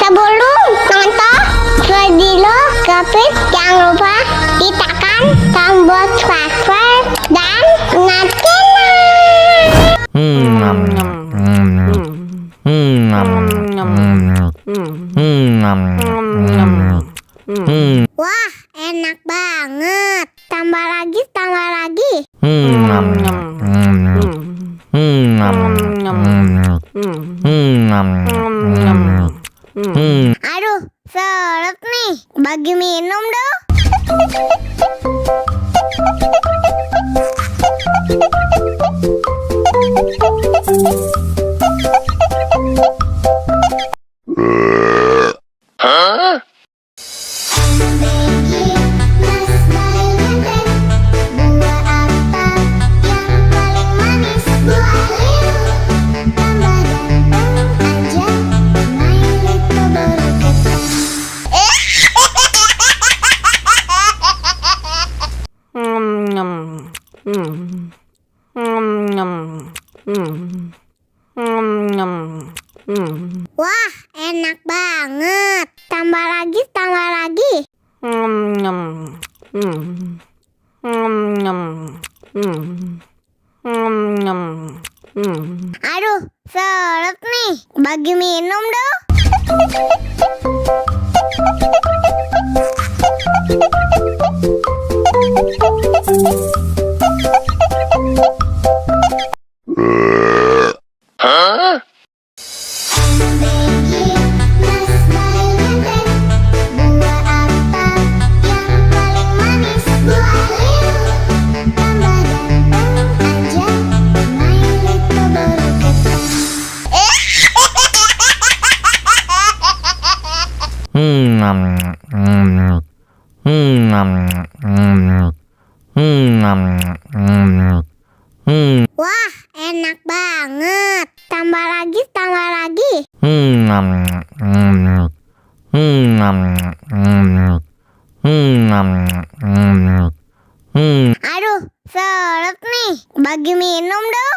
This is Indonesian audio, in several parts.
Sebelum nonton video Kepit, jangan lupa tekan tombol subscribe dan wah, enak banget. Tambah lagi, tambah lagi. Aduh, seret nih. Bagi minum dong. Wah, enak banget. Tambah lagi, tambah lagi. Aduh, seret nih. Bagi minum dong. Wah, enak banget. Tambah lagi, tambah lagi. Aduh, seret nih. Bagi minum dong.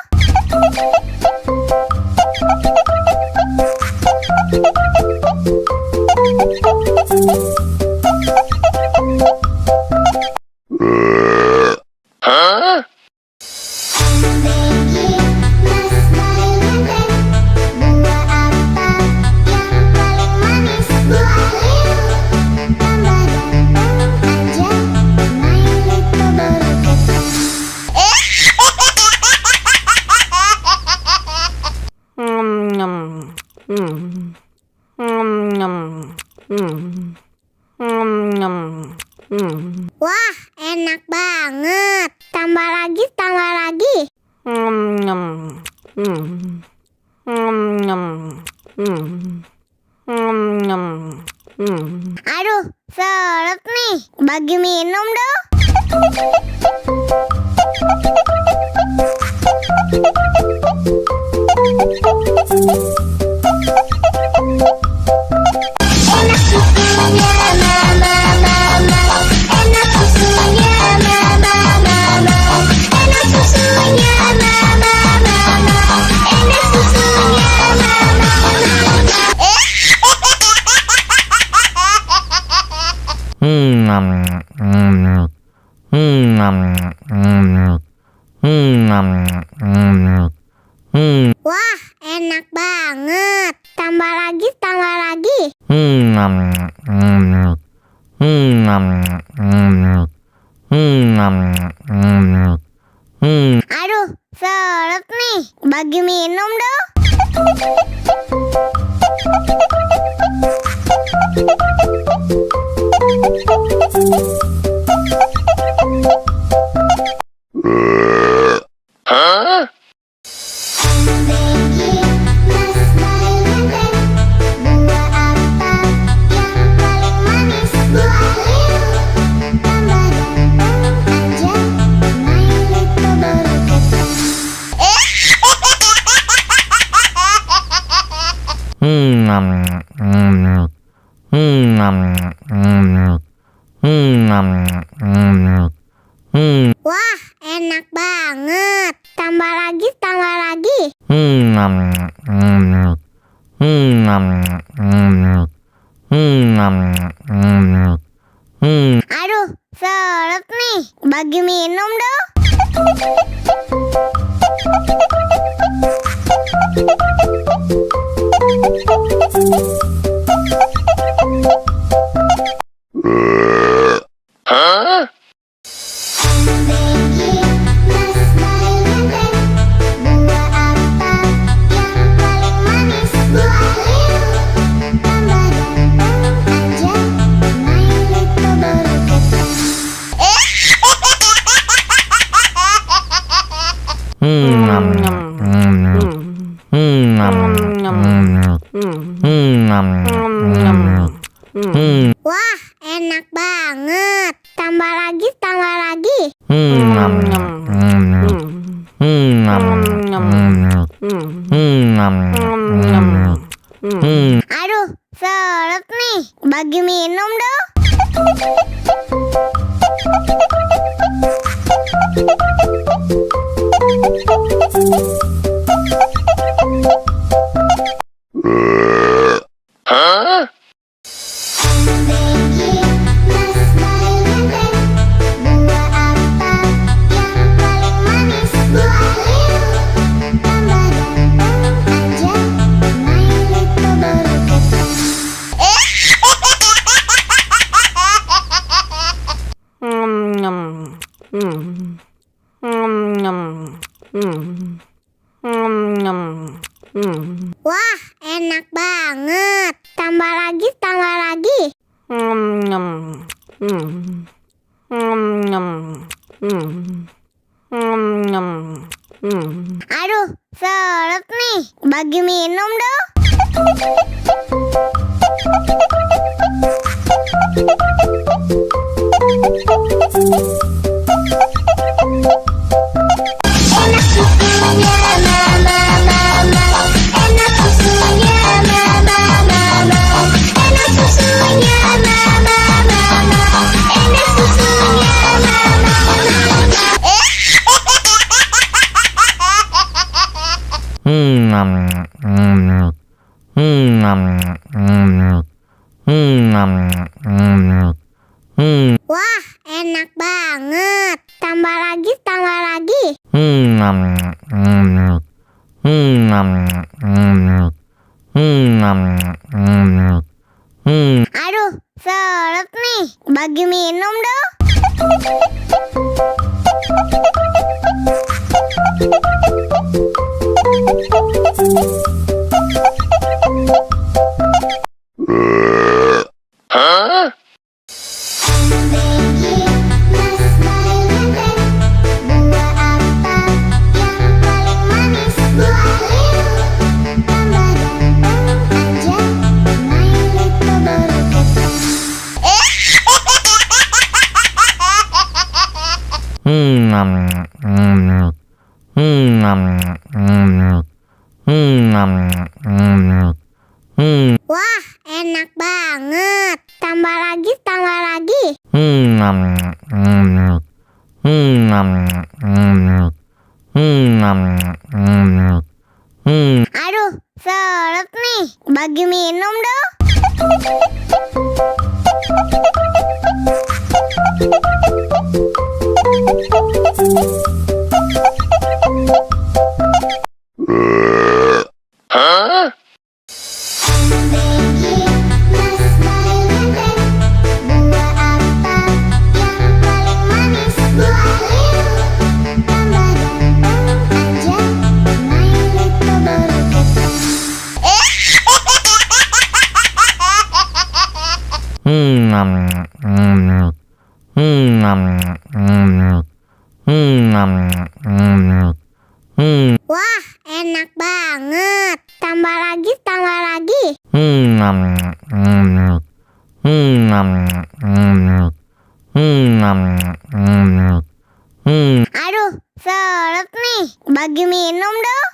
Wah, enak banget. Tambah lagi, tambah lagi. Aduh, seret nih. Bagi minum dong. Wah, enak banget. Tambah lagi, tambah lagi. Aduh, seret nih. Bagi minum dong. Wah, enak banget. Tambah lagi, tambah lagi. Aduh, seret nih. Bagi minum dong. Wah, enak banget. Tambah lagi, tambah lagi. Aduh, seret nih. Bagi minum dong. Wah, enak banget. Tambah lagi, tambah lagi. Aduh, seret nih. Bagi minum dong. Enak susunya, mama, mama. Enak susunya, mama, mama. Enak susunya, mama, mama. Enak susunya, mama, Wah, enak banget. Tambah lagi, tambah lagi. Aduh, seret nih. Bagi minum dong. Wah, enak banget. Tambah lagi, tambah lagi. Aduh, seret nih. Bagi minum dong. Wah, enak banget. Tambah lagi, tambah lagi. Aduh, seret nih. Bagi minum dong.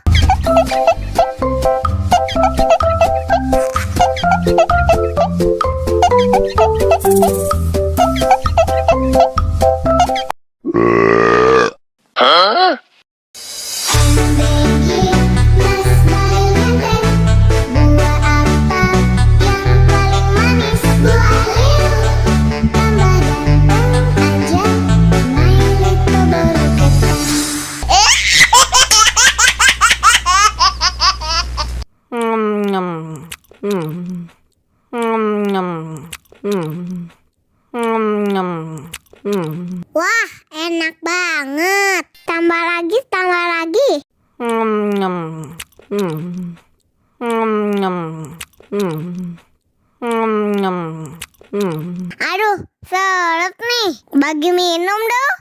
Buah apa yang paling manis? Wah, enak banget. Tambah lagi, tambah lagi. Aduh, seret nih. Bagi minum dong.